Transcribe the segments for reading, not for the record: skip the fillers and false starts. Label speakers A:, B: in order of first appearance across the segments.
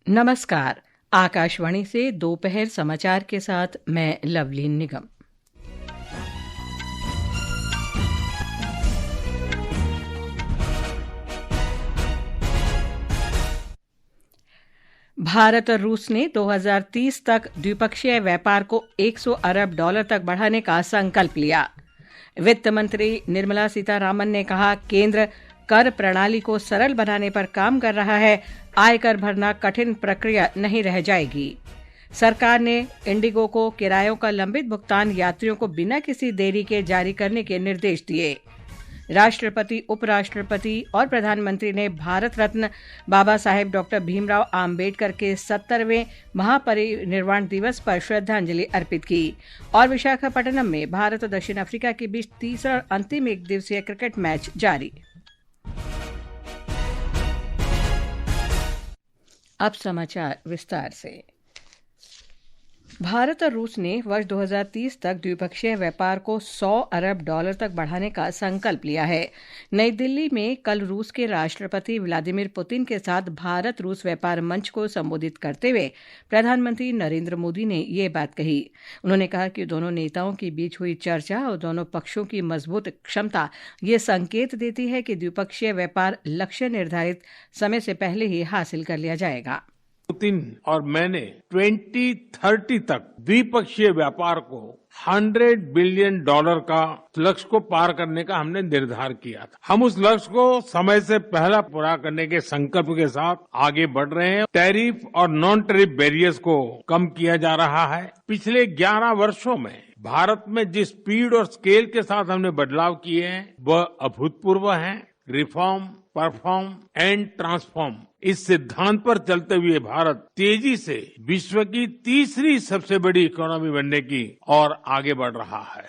A: नमस्कार। आकाशवाणी से दोपहर समाचार के साथ मैं लवलीन निगम। भारत और रूस ने 2030 तक द्विपक्षीय व्यापार को 100 अरब डॉलर तक बढ़ाने का संकल्प लिया। वित्त मंत्री निर्मला सीतारामन ने कहा, केंद्र कर प्रणाली को सरल बनाने पर काम कर रहा है, आयकर भरना कठिन प्रक्रिया नहीं रह जाएगी। सरकार ने इंडिगो को किरायों का लंबित भुगतान यात्रियों को बिना किसी देरी के जारी करने के निर्देश दिए। राष्ट्रपति, उपराष्ट्रपति और प्रधानमंत्री ने भारत रत्न बाबा साहेब डॉक्टर भीमराव आम्बेडकर के 70वें महापरिनिर्वाण दिवस पर श्रद्धांजलि अर्पित की। और विशाखापट्टनम में भारत और दक्षिण अफ्रीका के बीच तीसरा और अंतिम एक दिवसीय क्रिकेट मैच जारी। अब समाचार विस्तार से। भारत और रूस ने वर्ष 2030 तक द्विपक्षीय व्यापार को 100 अरब डॉलर तक बढ़ाने का संकल्प लिया है। नई दिल्ली में कल रूस के राष्ट्रपति व्लादिमीर पुतिन के साथ भारत रूस व्यापार मंच को संबोधित करते हुए प्रधानमंत्री नरेंद्र मोदी ने ये बात कही। उन्होंने कहा कि दोनों नेताओं के बीच हुई चर्चा और दोनों पक्षों की मजबूत क्षमता ये संकेत देती है कि द्विपक्षीय व्यापार लक्ष्य निर्धारित समय से पहले ही हासिल कर लिया जाएगा।
B: पुतिन और मैंने 2030 तक द्विपक्षीय व्यापार को $100 बिलियन का लक्ष्य को पार करने का हमने निर्धार किया था। हम उस लक्ष्य को समय से पहले पूरा करने के संकल्प के साथ आगे बढ़ रहे हैं। टैरिफ और नॉन टैरिफ बैरियर्स को कम किया जा रहा है। पिछले 11 वर्षों में भारत में जिस स्पीड और स्केल के साथ हमने बदलाव किए हैं वह अभूतपूर्व है। रिफॉर्म, परफॉर्म एंड ट्रांसफॉर्म इस सिद्धांत पर चलते हुए भारत तेजी से विश्व की तीसरी सबसे बड़ी इकोनॉमी बनने की ओर आगे बढ़ रहा है।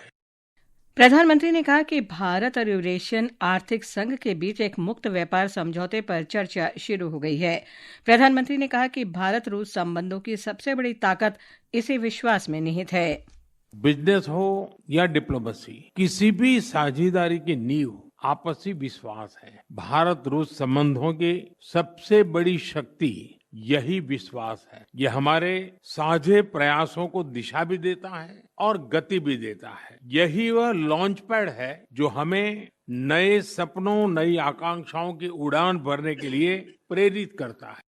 A: प्रधानमंत्री ने कहा कि भारत और यूरेशियन आर्थिक संघ के बीच एक मुक्त व्यापार समझौते पर चर्चा शुरू हो गई है। प्रधानमंत्री ने कहा कि भारत रूस संबंधों की सबसे बड़ी ताकत इसी विश्वास में निहित है।
B: बिजनेस हो या डिप्लोमेसी, किसी भी साझेदारी की नींव आपसी विश्वास है। भारत रूस संबंधों की सबसे बड़ी शक्ति यही विश्वास है। यह हमारे साझे प्रयासों को दिशा भी देता है और गति भी देता है। यही वह लॉन्च पैड है जो हमें नए सपनों, नई आकांक्षाओं की उड़ान भरने के लिए प्रेरित करता है।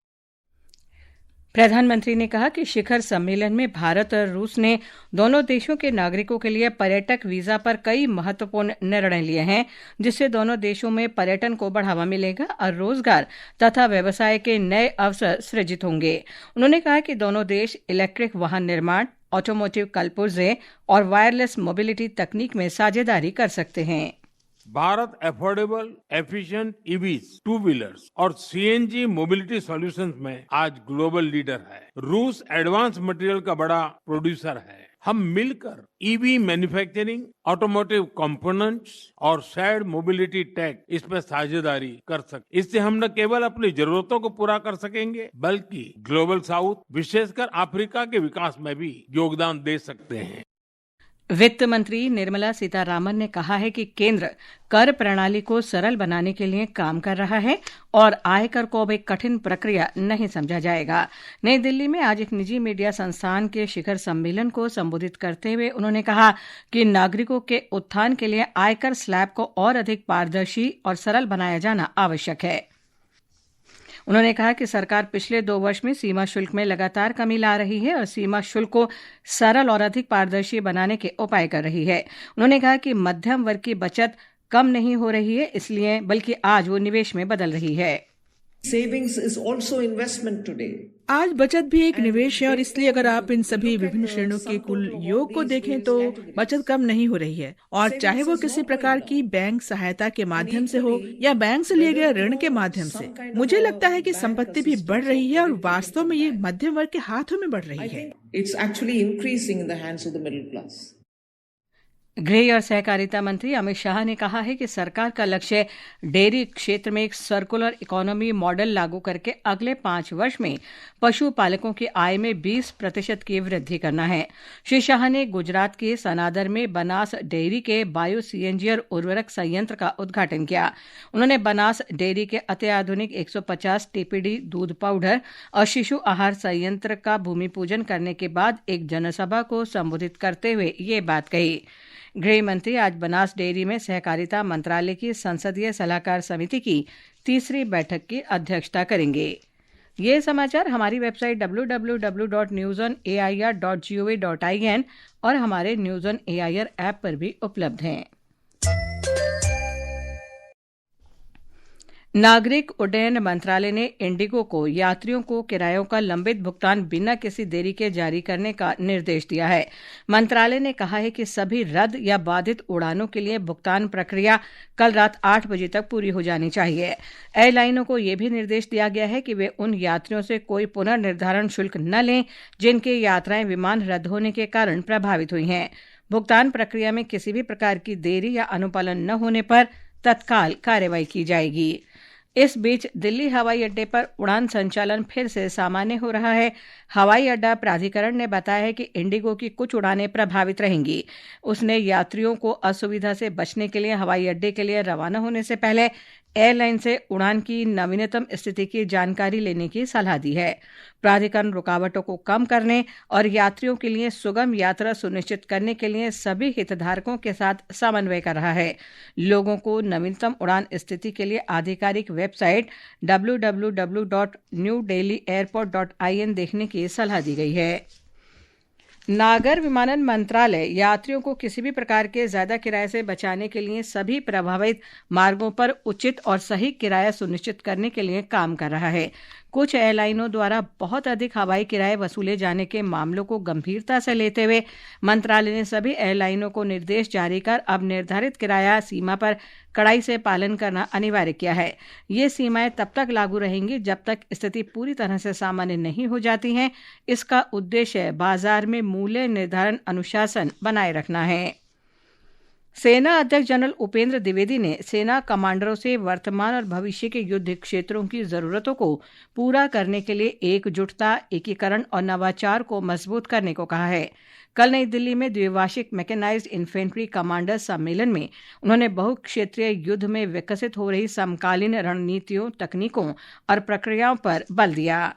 A: प्रधानमंत्री ने कहा कि शिखर सम्मेलन में भारत और रूस ने दोनों देशों के नागरिकों के लिए पर्यटक वीजा पर कई महत्वपूर्ण निर्णय लिए हैं, जिससे दोनों देशों में पर्यटन को बढ़ावा मिलेगा और रोजगार तथा व्यवसाय के नए अवसर सृजित होंगे। उन्होंने कहा कि दोनों देश इलेक्ट्रिक वाहन निर्माण, ऑटोमोटिव कलपुर्जे और वायरलेस मोबिलिटी तकनीक में साझेदारी कर सकते हैं।
B: Bharat affordable, efficient EVs, two wheelers और सीएनजी मोबिलिटी सॉल्यूशंस में आज ग्लोबल लीडर है। रूस एडवांस मटेरियल का बड़ा प्रोड्यूसर है। हम मिलकर ईवी मैन्युफैक्चरिंग, ऑटोमोटिव कंपोनेंट्स और शेयर्ड मोबिलिटी टेक इसमें साझेदारी कर सकते। इससे हम न केवल अपनी जरूरतों को पूरा कर सकेंगे बल्कि ग्लोबल साउथ, विशेषकर अफ्रीका के विकास में भी योगदान दे सकते हैं।
A: वित्त मंत्री निर्मला सीतारामन ने कहा है कि केंद्र कर प्रणाली को सरल बनाने के लिए काम कर रहा है और आयकर को अब एक कठिन प्रक्रिया नहीं समझा जाएगा। नई दिल्ली में आज एक निजी मीडिया संस्थान के शिखर सम्मेलन को संबोधित करते हुए उन्होंने कहा कि नागरिकों के उत्थान के लिए आयकर स्लैब को और अधिक पारदर्शी और सरल बनाया जाना आवश्यक है। उन्होंने कहा कि सरकार पिछले 2 वर्ष में सीमा शुल्क में लगातार कमी ला रही है और सीमा शुल्क को सरल और अधिक पारदर्शी बनाने के उपाय कर रही है। उन्होंने कहा कि मध्यम वर्ग की बचत कम नहीं हो रही है इसलिए बल्कि आज वो निवेश में बदल रही है।
C: Savings is also investment today.
D: आज बचत भी एक निवेश है और इसलिए अगर आप इन सभी विभिन्न श्रेणियों के कुल योग को देखें तो बचत कम नहीं हो रही है। और चाहे वो किसी प्रकार की बैंक सहायता के माध्यम से हो या बैंक से लिए गए ऋण के माध्यम से, मुझे लगता है कि संपत्ति भी बढ़ रही है और वास्तव में ये मध्यम वर्ग के हाथों में बढ़ रही है।
C: It's actually increasing in the hands of the middle class.
A: गृह और सहकारिता मंत्री अमित शाह ने कहा है कि सरकार का लक्ष्य डेयरी क्षेत्र में एक सर्कुलर इकोनॉमी मॉडल लागू करके अगले 5 वर्ष में पशुपालकों की आय में 20% की वृद्धि करना है। श्री शाह ने गुजरात के सनादर में बनास डेयरी के बायो सीएनजी उर्वरक संयंत्र का उद्घाटन किया। उन्होंने बनास डेयरी के अत्याधुनिक 150 टीपीडी दूध पाउडर और शिशु आहार संयंत्र का भूमि पूजन करने के बाद एक जनसभा को संबोधित करते हुए ये बात कही। गृह मंत्री आज बनास डेयरी में सहकारिता मंत्रालय की संसदीय सलाहकार समिति की तीसरी बैठक की अध्यक्षता करेंगे। ये समाचार हमारी वेबसाइट www.newsonair.gov.in और हमारे न्यूज़ ऑन एआईआर ऐप पर भी उपलब्ध हैं। नागरिक उड्डयन मंत्रालय ने इंडिगो को यात्रियों को किरायों का लंबित भुगतान बिना किसी देरी के जारी करने का निर्देश दिया है। मंत्रालय ने कहा है कि सभी रद्द या बाधित उड़ानों के लिए भुगतान प्रक्रिया कल रात 8 बजे तक पूरी हो जानी चाहिए। एयरलाइनों को यह भी निर्देश दिया गया है कि वे उन यात्रियों से कोई पुनर्निर्धारण शुल्क न लें जिनकी यात्राएं विमान रद्द होने के कारण प्रभावित हुई हैं। भुगतान प्रक्रिया में किसी भी प्रकार की देरी या अनुपालन न होने पर तत्काल कार्रवाई की जाएगी। इस बीच दिल्ली हवाई अड्डे पर उड़ान संचालन फिर से सामान्य हो रहा है। हवाई अड्डा प्राधिकरण ने बताया है कि इंडिगो की कुछ उड़ानें प्रभावित रहेंगी। उसने यात्रियों को असुविधा से बचने के लिए हवाई अड्डे के लिए रवाना होने से पहले एयरलाइन से उड़ान की नवीनतम स्थिति की जानकारी लेने की सलाह दी है। प्राधिकरण रुकावटों को कम करने और यात्रियों के लिए सुगम यात्रा सुनिश्चित करने के लिए सभी हितधारकों के साथ समन्वय कर रहा है। लोगों को नवीनतम उड़ान स्थिति के लिए आधिकारिक वेबसाइट www.newdelhiairport.in देखने की सलाह दी गई है। नागर विमानन मंत्रालय यात्रियों को किसी भी प्रकार के ज्यादा किराए से बचाने के लिए सभी प्रभावित मार्गों पर उचित और सही किराया सुनिश्चित करने के लिए काम कर रहा है। कुछ एयरलाइनों द्वारा बहुत अधिक हवाई किराए वसूले जाने के मामलों को गंभीरता से लेते हुए मंत्रालय ने सभी एयरलाइनों को निर्देश जारी कर अब निर्धारित किराया सीमा पर कड़ाई से पालन करना अनिवार्य किया है। ये सीमाएं तब तक लागू रहेंगी जब तक स्थिति पूरी तरह से सामान्य नहीं हो जाती है। इसका उद्देश्य बाजार में मूल्य निर्धारण अनुशासन बनाए रखना है। सेना अध्यक्ष जनरल उपेंद्र द्विवेदी ने सेना कमांडरों से वर्तमान और भविष्य के युद्ध क्षेत्रों की जरूरतों को पूरा करने के लिए एकजुटता, एकीकरण और नवाचार को मजबूत करने को कहा है। कल नई दिल्ली में द्विवार्षिक मैकेनाइज्ड इन्फेंट्री कमांडर सम्मेलन में उन्होंने बहुक्षेत्रीय युद्ध में विकसित हो रही समकालीन रणनीतियों, तकनीकों और प्रक्रियाओं पर बल दिया।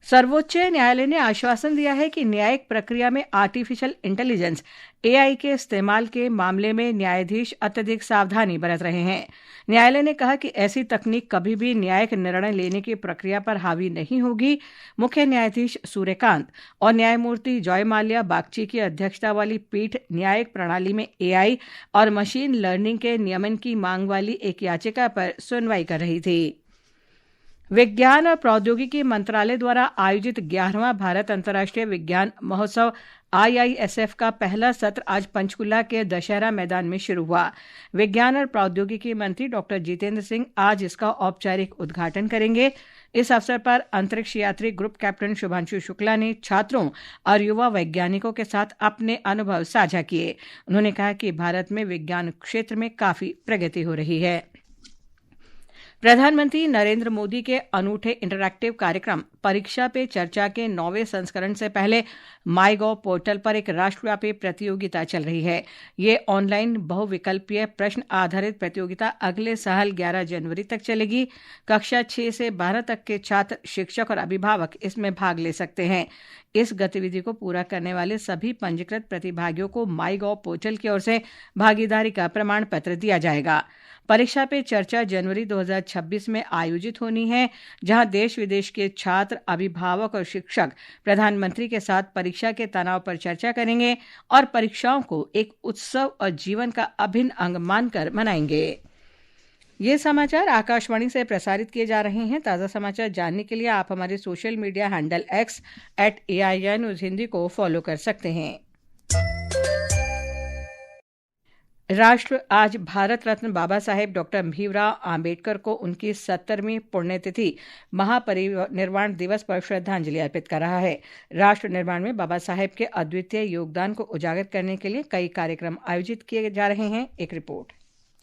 A: सर्वोच्च न्यायालय ने आश्वासन दिया है कि न्यायिक प्रक्रिया में आर्टिफिशियल इंटेलिजेंस एआई के इस्तेमाल के मामले में न्यायाधीश अत्यधिक सावधानी बरत रहे हैं। न्यायालय ने कहा कि ऐसी तकनीक कभी भी न्यायिक निर्णय लेने की प्रक्रिया पर हावी नहीं होगी। मुख्य न्यायाधीश सूर्यकांत और न्यायमूर्ति जॉय माल्या बागची की अध्यक्षता वाली पीठ न्यायिक प्रणाली में एआई और मशीन लर्निंग के नियमन की मांग वाली एक याचिका पर सुनवाई कर रही थी। विज्ञान और प्रौद्योगिकी मंत्रालय द्वारा आयोजित 11वां भारत अंतर्राष्ट्रीय विज्ञान महोत्सव IISF का पहला सत्र आज पंचकुला के दशहरा मैदान में शुरू हुआ। विज्ञान और प्रौद्योगिकी मंत्री डॉक्टर जितेंद्र सिंह आज इसका औपचारिक उद्घाटन करेंगे। इस अवसर पर अंतरिक्ष यात्री ग्रुप कैप्टन शुभांशु शुक्ला ने छात्रों और युवा वैज्ञानिकों के साथ अपने अनुभव साझा किए। उन्होंने कहा कि भारत में विज्ञान क्षेत्र में काफी प्रगति हो रही है। प्रधानमंत्री नरेंद्र मोदी के अनूठे इंटरैक्टिव कार्यक्रम परीक्षा पे चर्चा के 9वें संस्करण से पहले माईगॉव पोर्टल पर एक राष्ट्रव्यापी प्रतियोगिता चल रही है। ये ऑनलाइन बहुविकल्पीय प्रश्न आधारित प्रतियोगिता अगले साल 11 जनवरी तक चलेगी। कक्षा 6 से 12 तक के छात्र, शिक्षक और अभिभावक इसमें भाग ले सकते हैं। इस गतिविधि को पूरा करने वाले सभी पंजीकृत प्रतिभागियों को माईगॉव पोर्टल की ओर से भागीदारी का प्रमाण पत्र दिया जाएगा। परीक्षा पे चर्चा जनवरी 2026 में आयोजित होनी है, जहां देश विदेश के छात्र, अभिभावक और शिक्षक प्रधानमंत्री के साथ परीक्षा के तनाव पर चर्चा करेंगे और परीक्षाओं को एक उत्सव और जीवन का अभिन्न अंग मानकर मनाएंगे। ये समाचार आकाशवाणी से प्रसारित किए जा रहे हैं। ताज़ा समाचार जानने के लिए आप हमारे social media handle X @AIR News Hindi को फॉलो कर सकते हैं। राष्ट्र आज भारत रत्न बाबा साहेब डॉक्टर भीमराव आम्बेडकर को उनकी 70वीं पुण्यतिथि महापरिनिर्वाण दिवस पर श्रद्धांजलि अर्पित कर रहा है। राष्ट्र निर्माण में बाबा साहेब के अद्वितीय योगदान को उजागर करने के लिए कई कार्यक्रम आयोजित किए जा रहे हैं। एक रिपोर्ट।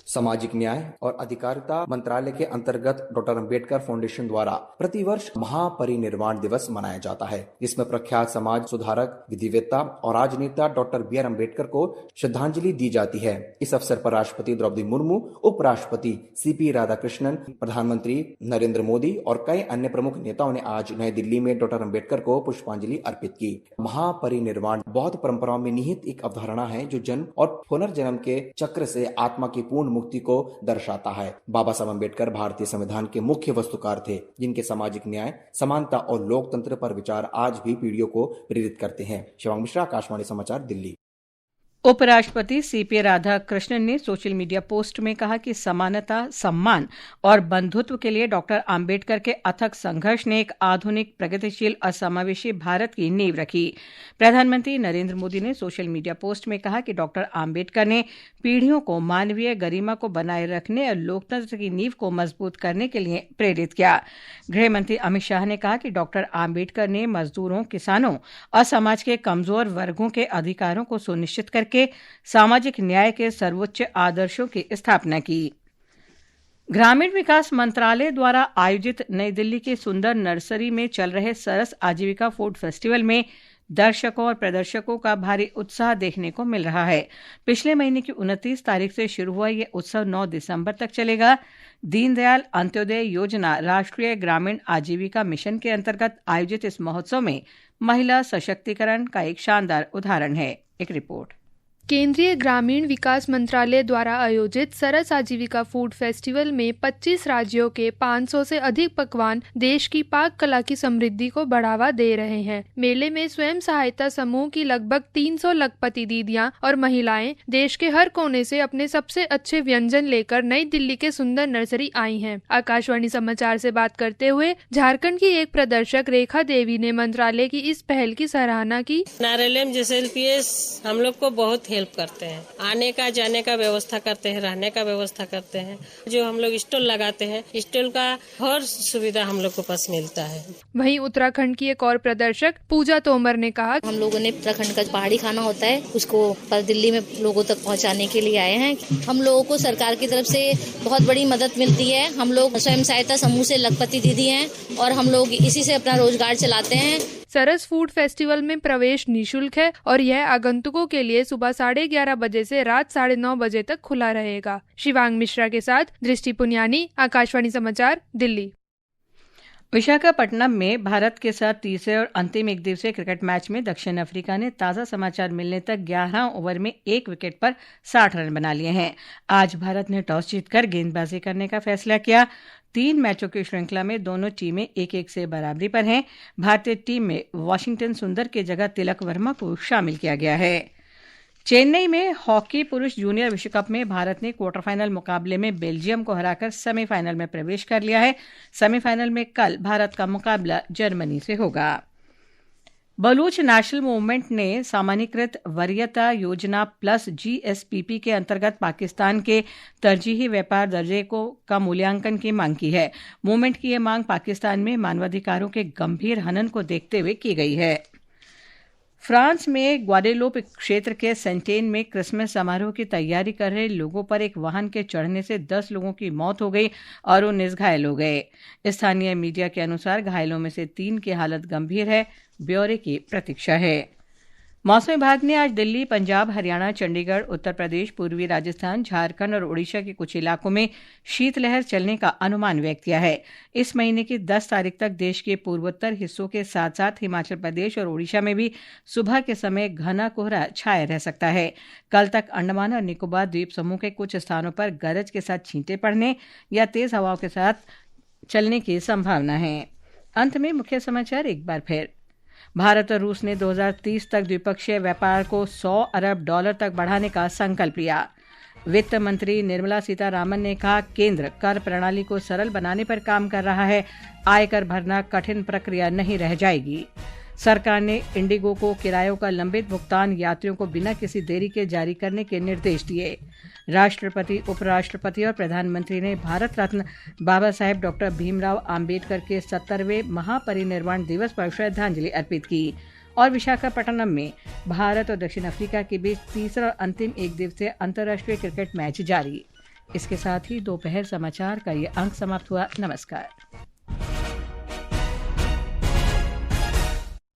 E: सामाजिक न्याय और अधिकारिता मंत्रालय के अंतर्गत डॉक्टर अंबेडकर फाउंडेशन द्वारा प्रतिवर्ष महापरिनिर्वाण दिवस मनाया जाता है, जिसमें प्रख्यात समाज सुधारक, विधिवेत्ता और राजनेता डॉक्टर बी आर अम्बेडकर को श्रद्धांजलि दी जाती है। इस अवसर पर राष्ट्रपति द्रौपदी मुर्मू, उपराष्ट्रपति सीपी राधाकृष्णन, प्रधानमंत्री नरेंद्र मोदी और कई अन्य प्रमुख नेताओं ने आज नई दिल्ली में डॉक्टर अम्बेडकर को पुष्पांजलि अर्पित की। महापरिनिर्वाण बौद्ध परंपराओं में निहित एक अवधारणा है जो जन्म और पुनर्जन्म के चक्र से आत्मा की पूर्ण मुक्ति को दर्शाता है। बाबा साहब अम्बेडकर भारतीय संविधान के मुख्य वस्तुकार थे, जिनके सामाजिक न्याय, समानता और लोकतंत्र पर विचार आज भी पीढ़ियों को प्रेरित करते हैं। शिवांग मिश्रा, आकाशवाणी समाचार, दिल्ली।
A: उपराष्ट्रपति सीपी राधाकृष्णन ने सोशल मीडिया पोस्ट में कहा कि समानता, सम्मान और बंधुत्व के लिए डॉक्टर आम्बेडकर के अथक संघर्ष ने एक आधुनिक, प्रगतिशील और समावेशी भारत की नींव रखी। प्रधानमंत्री नरेंद्र मोदी ने सोशल मीडिया पोस्ट में कहा कि डॉक्टर आम्बेडकर ने पीढ़ियों को मानवीय गरिमा को बनाए रखने और लोकतंत्र की नींव को मजबूत करने के लिए प्रेरित किया। गृह मंत्री अमित शाह ने कहा कि डॉक्टर आम्बेडकर ने मजदूरों, किसानों और समाज के कमजोर वर्गों के अधिकारों को सुनिश्चित करके सामाजिक न्याय के सर्वोच्च आदर्शों की स्थापना की। ग्रामीण विकास मंत्रालय द्वारा आयोजित नई दिल्ली के सुंदर नर्सरी में चल रहे सरस आजीविका फूड फेस्टिवल में दर्शकों और प्रदर्शकों का भारी उत्साह देखने को मिल रहा है। पिछले महीने की 29 तारीख से शुरू हुआ ये उत्सव 9 दिसंबर तक चलेगा। दीनदयाल अंत्योदय योजना राष्ट्रीय ग्रामीण आजीविका मिशन के अंतर्गत आयोजित इस महोत्सव में महिला सशक्तिकरण का एक शानदार उदाहरण है। एक रिपोर्ट।
F: केंद्रीय ग्रामीण विकास मंत्रालय द्वारा आयोजित सरस आजीविका फूड फेस्टिवल में 25 राज्यों के 500 से अधिक पकवान देश की पाक कला की समृद्धि को बढ़ावा दे रहे हैं। मेले में स्वयं सहायता समूह की लगभग 300 लखपति दीदियां और महिलाएं देश के हर कोने से अपने सबसे अच्छे व्यंजन लेकर नई दिल्ली के सुंदर नर्सरी आई हैं। आकाशवाणी समाचार से बात करते हुए झारखंड की एक प्रदर्शक रेखा देवी ने मंत्रालय की इस पहल की सराहना की।
G: नारएलएम जेएसएलपीएस हम लोग को बहुत हेल्प करते हैं, आने का जाने का व्यवस्था करते हैं, रहने का व्यवस्था करते हैं। जो हम लोग स्टॉल लगाते हैं, स्टॉल का हर सुविधा हम लोग को पास मिलता है।
F: वहीं उत्तराखंड की एक और प्रदर्शक पूजा तोमर ने कहा,
H: हम लोगों ने उत्तराखंड का पहाड़ी खाना होता है उसको दिल्ली में लोगों तक पहुंचाने के लिए आए हैं। हम लोगों को सरकार की तरफ से बहुत बड़ी मदद मिलती है। हम लोग स्वयं सहायता समूह से लखपति दीदी हैं और हम लोग इसी से अपना रोजगार चलाते हैं।
F: सरस फूड फेस्टिवल में प्रवेश निःशुल्क है और यह आगंतुकों के लिए सुबह 11:30 बजे से रात 9:30 बजे तक खुला रहेगा। शिवांग मिश्रा के साथ दृष्टि पुनियानी, आकाशवाणी समाचार, दिल्ली।
A: विशाखापट्टनम में भारत के साथ तीसरे और अंतिम एक दिवसीय क्रिकेट मैच में दक्षिण अफ्रीका ने ताज़ा समाचार मिलने तक 11 ओवर में 1 विकेट पर 60 रन बना लिए हैं। आज भारत ने टॉस जीतकर गेंदबाजी करने का फैसला किया। 3 मैचों की श्रृंखला में दोनों टीमें 1-1 से बराबरी पर हैं। भारतीय टीम में वाशिंगटन सुंदर की जगह तिलक वर्मा को शामिल किया गया है। चेन्नई में हॉकी पुरुष जूनियर विश्व कप में भारत ने क्वार्टर फाइनल मुकाबले में बेल्जियम को हराकर सेमीफाइनल में प्रवेश कर लिया है। सेमीफाइनल में कल भारत का मुकाबला जर्मनी से होगा। बलूच नेशनल मूवमेंट ने सामान्यीकृत वरीयता योजना प्लस GSPP के अंतर्गत पाकिस्तान के तरजीही व्यापार दर्जे का मूल्यांकन की मांग की है। मूवमेंट की यह मांग पाकिस्तान में मानवाधिकारों के गंभीर हनन को देखते हुए की गई है। फ्रांस में ग्वाडेलोप क्षेत्र के सेंटेन में क्रिसमस समारोह की तैयारी कर रहे लोगों पर एक वाहन के चढ़ने से 10 लोगों की मौत हो गई और 19 घायल हो गए। स्थानीय मीडिया के अनुसार घायलों में से 3 की हालत गंभीर है। ब्यौरे की प्रतीक्षा है। मौसम विभाग ने आज दिल्ली, पंजाब, हरियाणा, चंडीगढ़, उत्तर प्रदेश, पूर्वी राजस्थान, झारखंड और ओडिशा के कुछ इलाकों में शीतलहर चलने का अनुमान व्यक्त किया है। इस महीने की 10 तारीख तक देश के पूर्वोत्तर हिस्सों के साथ साथ हिमाचल प्रदेश और ओडिशा में भी सुबह के समय घना कोहरा छाया रह सकता है। कल तक अंडमान और निकोबार द्वीप समूह के कुछ स्थानों पर गरज के साथ छींटे पड़ने या तेज हवाओं के साथ चलने की संभावना है। अंत में मुख्य समाचार एक बार फिर। भारत और रूस ने 2030 तक द्विपक्षीय व्यापार को $100 अरब तक बढ़ाने का संकल्प लिया। वित्त मंत्री निर्मला सीतारामन ने कहा, केंद्र कर प्रणाली को सरल बनाने पर काम कर रहा है। आयकर भरना कठिन प्रक्रिया नहीं रह जाएगी। सरकार ने इंडिगो को किरायों का लंबित भुगतान यात्रियों को बिना किसी देरी के जारी करने के निर्देश दिए। राष्ट्रपति, उपराष्ट्रपति और प्रधानमंत्री ने भारत रत्न बाबा साहेब डॉक्टर भीमराव आम्बेडकर के 70वें महापरिनिर्वाण दिवस पर श्रद्धांजलि अर्पित की। और विशाखापट्टनम में भारत और दक्षिण अफ्रीका के बीच तीसरा और अंतिम एक दिवसीय अंतर्राष्ट्रीय क्रिकेट मैच जारी। इसके साथ ही दोपहर समाचार का ये अंक समाप्त हुआ। नमस्कार।